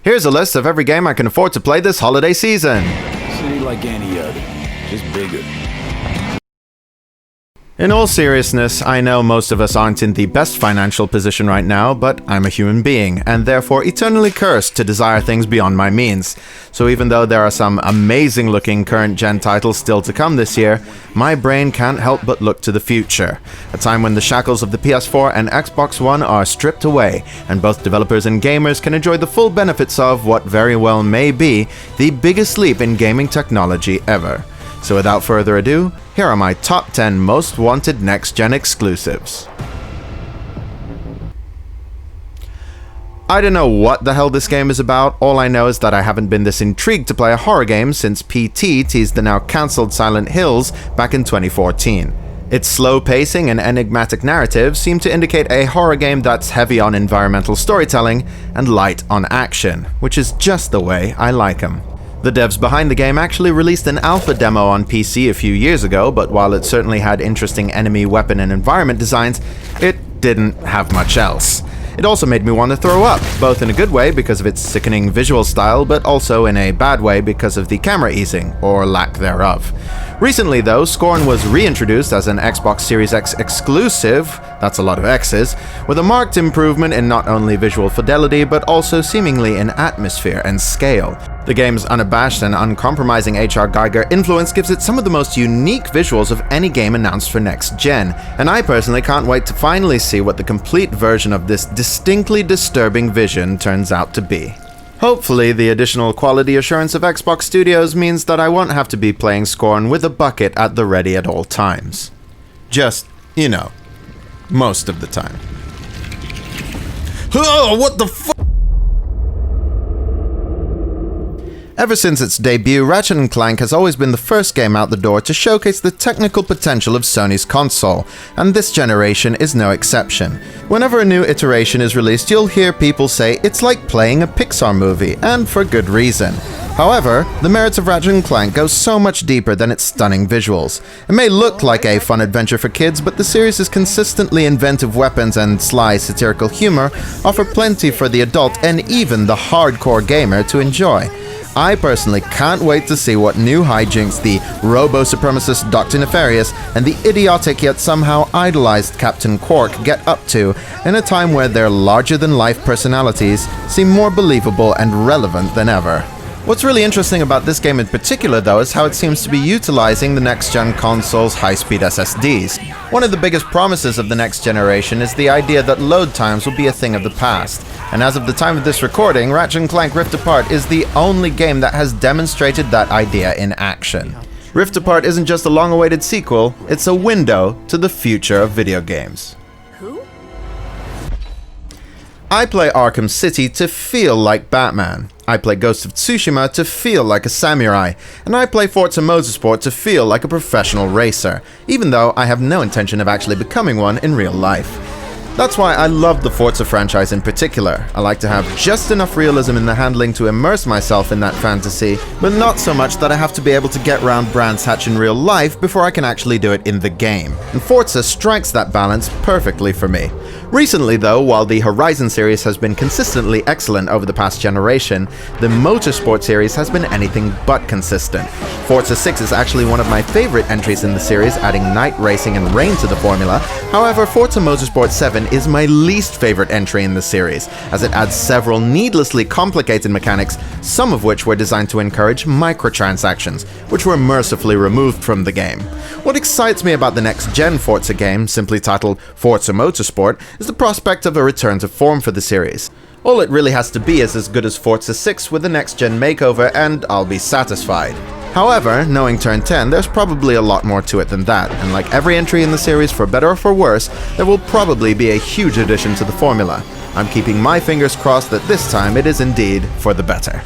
Here's a list of every game I can afford to play this holiday season. City like any other, just bigger. In all seriousness, I know most of us aren't in the best financial position right now, but I'm a human being, and therefore eternally cursed to desire things beyond my means. So even though there are some amazing-looking current-gen titles still to come this year, my brain can't help but look to the future. A time when the shackles of the PS4 and Xbox One are stripped away, and both developers and gamers can enjoy the full benefits of what very well may be the biggest leap in gaming technology ever. So without further ado, here are my top 10 most wanted next-gen exclusives. I don't know what the hell this game is about. All I know is that I haven't been this intrigued to play a horror game since PT teased the now cancelled Silent Hills back in 2014. Its slow pacing and enigmatic narrative seem to indicate a horror game that's heavy on environmental storytelling and light on action, which is just the way I like 'em. The devs behind the game actually released an alpha demo on PC a few years ago, but while it certainly had interesting enemy, weapon, and environment designs, it didn't have much else. It also made me want to throw up, both in a good way because of its sickening visual style, but also in a bad way because of the camera easing, or lack thereof. Recently though, Scorn was reintroduced as an Xbox Series X exclusive, that's a lot of X's, with a marked improvement in not only visual fidelity, but also seemingly in atmosphere and scale. The game's unabashed and uncompromising H.R. Giger influence gives it some of the most unique visuals of any game announced for next gen, and I personally can't wait to finally see what the complete version of this distinctly disturbing vision turns out to be. Hopefully, the additional quality assurance of Xbox Studios means that I won't have to be playing Scorn with a bucket at the ready at all times. Just, you know, most of the time. Oh, what the f***? Ever since its debut, Ratchet & Clank has always been the first game out the door to showcase the technical potential of Sony's console, and this generation is no exception. Whenever a new iteration is released, you'll hear people say it's like playing a Pixar movie, and for good reason. However, the merits of Ratchet & Clank go so much deeper than its stunning visuals. It may look like a fun adventure for kids, but the series' consistently inventive weapons and sly satirical humor offer plenty for the adult and even the hardcore gamer to enjoy. I personally can't wait to see what new hijinks the robo-supremacist Dr. Nefarious and the idiotic yet somehow idolized Captain Quark get up to in a time where their larger-than-life personalities seem more believable and relevant than ever. What's really interesting about this game in particular, though, is how it seems to be utilizing the next-gen console's high-speed SSDs. One of the biggest promises of the next generation is the idea that load times will be a thing of the past. And as of the time of this recording, Ratchet & Clank Rift Apart is the only game that has demonstrated that idea in action. Rift Apart isn't just a long-awaited sequel, it's a window to the future of video games. Who? I play Arkham City to feel like Batman. I play Ghost of Tsushima to feel like a samurai, and I play Forza Motorsport to feel like a professional racer, even though I have no intention of actually becoming one in real life. That's why I love the Forza franchise in particular. I like to have just enough realism in the handling to immerse myself in that fantasy, but not so much that I have to be able to get round Brands Hatch in real life before I can actually do it in the game. And Forza strikes that balance perfectly for me. Recently though, while the Horizon series has been consistently excellent over the past generation, the Motorsport series has been anything but consistent. Forza 6 is actually one of my favorite entries in the series, adding night racing and rain to the formula. However, Forza Motorsport 7 is my least favorite entry in the series, as it adds several needlessly complicated mechanics, some of which were designed to encourage microtransactions, which were mercifully removed from the game. What excites me about the next-gen Forza game, simply titled Forza Motorsport, is the prospect of a return to form for the series. All it really has to be is as good as Forza 6 with a next-gen makeover, and I'll be satisfied. However, knowing Turn 10, there's probably a lot more to it than that, and like every entry in the series, for better or for worse, there will probably be a huge addition to the formula. I'm keeping my fingers crossed that this time it is indeed for the better.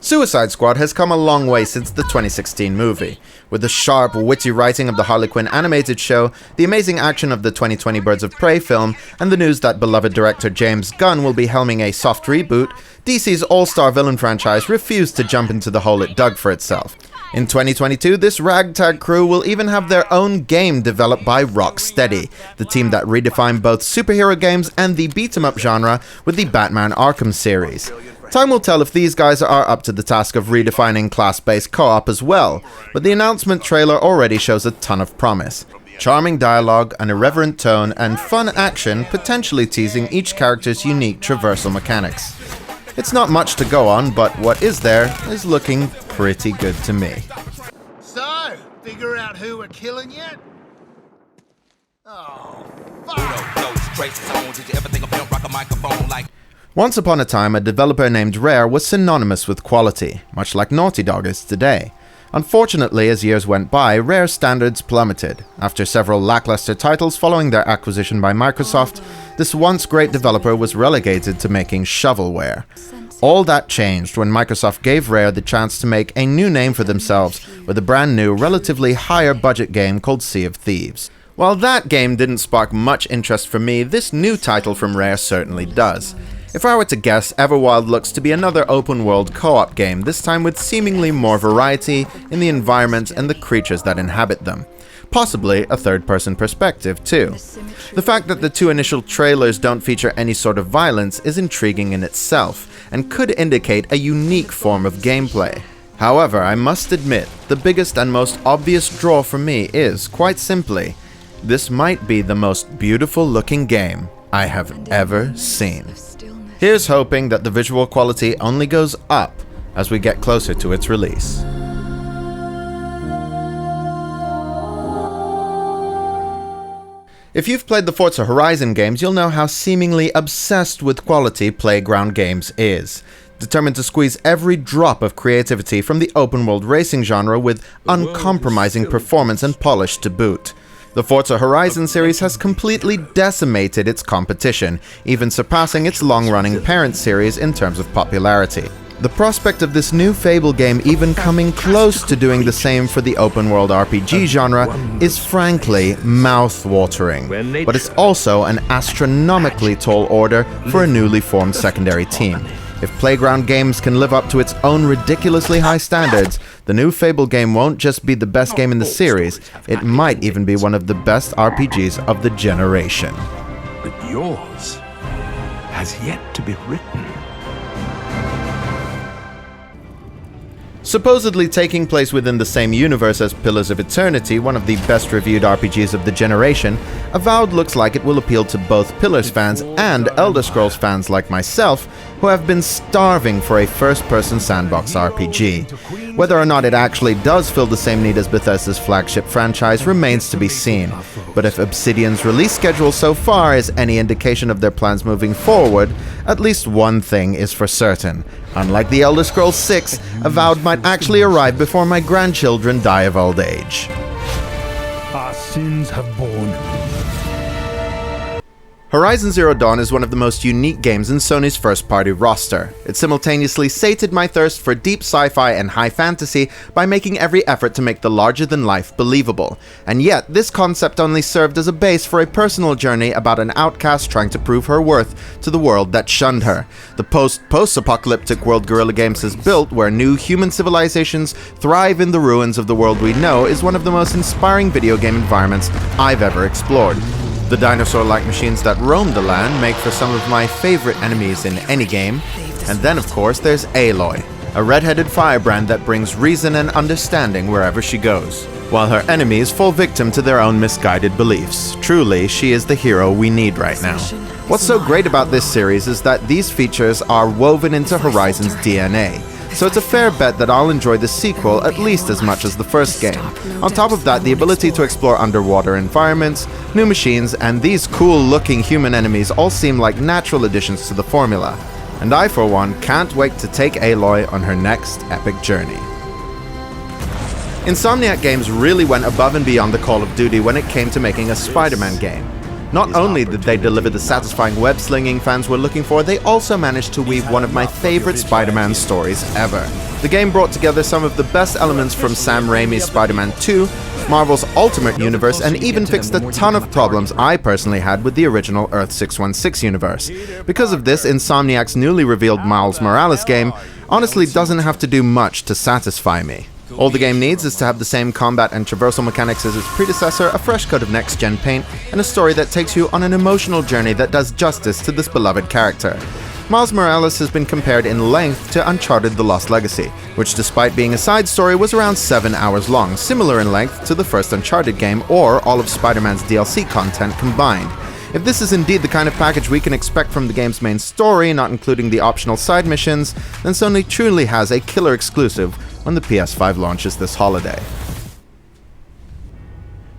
Suicide Squad has come a long way since the 2016 movie. With the sharp, witty writing of the Harley Quinn animated show, the amazing action of the 2020 Birds of Prey film, and the news that beloved director James Gunn will be helming a soft reboot, DC's all-star villain franchise refused to jump into the hole it dug for itself. In 2022, this ragtag crew will even have their own game developed by Rocksteady, the team that redefined both superhero games and the beat-em-up genre with the Batman Arkham series. Time will tell if these guys are up to the task of redefining class-based co-op as well, but the announcement trailer already shows a ton of promise. Charming dialogue, an irreverent tone, and fun action potentially teasing each character's unique traversal mechanics. It's not much to go on, but what is there is looking pretty good to me. So, figure out who we're killing yet? Oh, fuck! Once upon a time, a developer named Rare was synonymous with quality, much like Naughty Dog is today. Unfortunately, as years went by, Rare's standards plummeted. After several lackluster titles following their acquisition by Microsoft, this once great developer was relegated to making shovelware. All that changed when Microsoft gave Rare the chance to make a new name for themselves with a brand new, relatively higher budget game called Sea of Thieves. While that game didn't spark much interest from me, this new title from Rare certainly does. If I were to guess, Everwild looks to be another open-world co-op game, this time with seemingly more variety in the environments and the creatures that inhabit them. Possibly a third-person perspective, too. The fact that the two initial trailers don't feature any sort of violence is intriguing in itself, and could indicate a unique form of gameplay. However, I must admit, the biggest and most obvious draw for me is, quite simply, this might be the most beautiful-looking game I have ever seen. Here's hoping that the visual quality only goes up as we get closer to its release. If you've played the Forza Horizon games, you'll know how seemingly obsessed with quality Playground Games is. Determined to squeeze every drop of creativity from the open-world racing genre with uncompromising performance and polish to boot. The Forza Horizon series has completely decimated its competition, even surpassing its long-running parent series in terms of popularity. The prospect of this new Fable game even coming close to doing the same for the open-world RPG genre is frankly mouth-watering, but it's also an astronomically tall order for a newly formed secondary team. If Playground Games can live up to its own ridiculously high standards, the new Fable game won't just be the best game in the series, it might even be one of the best RPGs of the generation. But yours has yet to be written. Supposedly taking place within the same universe as Pillars of Eternity, one of the best reviewed RPGs of the generation, Avowed looks like it will appeal to both Pillars fans and Elder Scrolls fans like myself, who have been starving for a first-person sandbox RPG. Whether or not it actually does fill the same need as Bethesda's flagship franchise remains to be seen, but if Obsidian's release schedule so far is any indication of their plans moving forward, at least one thing is for certain. Unlike The Elder Scrolls 6, Avowed might actually arrive before my grandchildren die of old age. Our sins have borne. Horizon Zero Dawn is one of the most unique games in Sony's first-party roster. It simultaneously sated my thirst for deep sci-fi and high fantasy by making every effort to make the larger-than-life believable. And yet, this concept only served as a base for a personal journey about an outcast trying to prove her worth to the world that shunned her. The post-apocalyptic world Guerrilla Games has built, where new human civilizations thrive in the ruins of the world we know, is one of the most inspiring video game environments I've ever explored. The dinosaur-like machines that roam the land make for some of my favorite enemies in any game. And then, of course, there's Aloy, a red-headed firebrand that brings reason and understanding wherever she goes, while her enemies fall victim to their own misguided beliefs. Truly, she is the hero we need right now. What's so great about this series is that these features are woven into Horizon's DNA. So it's a fair bet that I'll enjoy the sequel at least as much as the first game. On top of that, the ability to explore underwater environments, new machines, and these cool-looking human enemies all seem like natural additions to the formula. And I, for one, can't wait to take Aloy on her next epic journey. Insomniac Games really went above and beyond the Call of Duty when it came to making a Spider-Man game. Not only did they deliver the satisfying web-slinging fans were looking for, they also managed to weave one of my favorite Spider-Man stories ever. The game brought together some of the best elements from Sam Raimi's Spider-Man 2, Marvel's Ultimate Universe, and even fixed a ton of problems I personally had with the original Earth 616 universe. Because of this, Insomniac's newly revealed Miles Morales game honestly doesn't have to do much to satisfy me. All the game needs is to have the same combat and traversal mechanics as its predecessor, a fresh coat of next-gen paint, and a story that takes you on an emotional journey that does justice to this beloved character. Miles Morales has been compared in length to Uncharted: The Lost Legacy, which despite being a side story was around 7 hours long, similar in length to the first Uncharted game or all of Spider-Man's DLC content combined. If this is indeed the kind of package we can expect from the game's main story, not including the optional side missions, then Sony truly has a killer exclusive when the PS5 launches this holiday.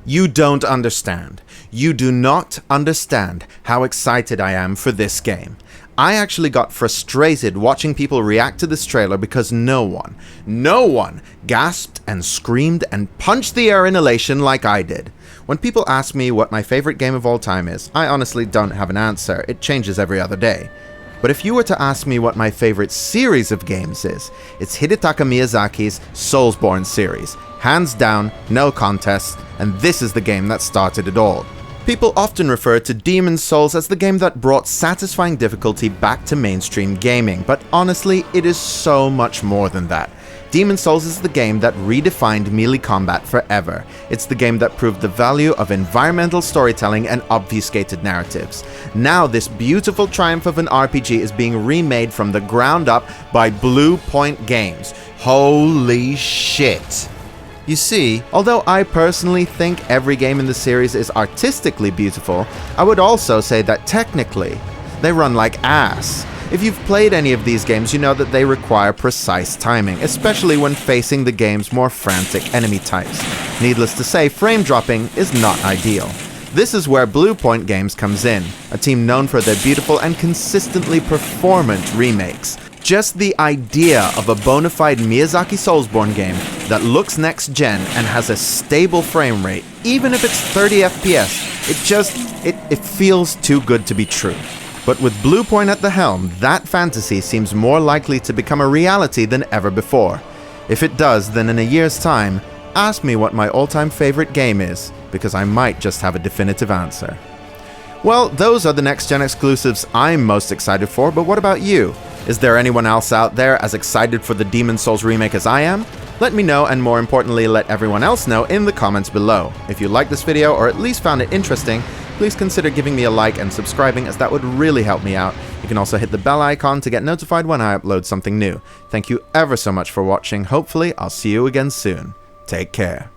You don't understand. You do not understand how excited I am for this game. I actually got frustrated watching people react to this trailer because no one gasped and screamed and punched the air in elation like I did. When people ask me what my favorite game of all time is, I honestly don't have an answer. It changes every other day. But if you were to ask me what my favorite series of games is, it's Hidetaka Miyazaki's Soulsborne series. Hands down, no contest, and this is the game that started it all. People often refer to Demon's Souls as the game that brought satisfying difficulty back to mainstream gaming, but honestly, it is so much more than that. Demon's Souls is the game that redefined melee combat forever. It's the game that proved the value of environmental storytelling and obfuscated narratives. Now this beautiful triumph of an RPG is being remade from the ground up by Blue Point Games. Holy shit! You see, although I personally think every game in the series is artistically beautiful, I would also say that technically, they run like ass. If you've played any of these games, you know that they require precise timing, especially when facing the game's more frantic enemy types. Needless to say, frame dropping is not ideal. This is where Blue Point Games comes in, a team known for their beautiful and consistently performant remakes. Just the idea of a bona fide Miyazaki Soulsborne game that looks next-gen and has a stable frame rate, even if it's 30 FPS, it feels too good to be true. But with Blue Point at the helm, that fantasy seems more likely to become a reality than ever before. If it does, then in a year's time, ask me what my all-time favorite game is, because I might just have a definitive answer. Well, those are the next-gen exclusives I'm most excited for, but what about you? Is there anyone else out there as excited for the Demon's Souls remake as I am? Let me know, and more importantly, let everyone else know in the comments below. If you liked this video, or at least found it interesting, please consider giving me a like and subscribing, as that would really help me out. You can also hit the bell icon to get notified when I upload something new. Thank you ever so much for watching. Hopefully, I'll see you again soon. Take care.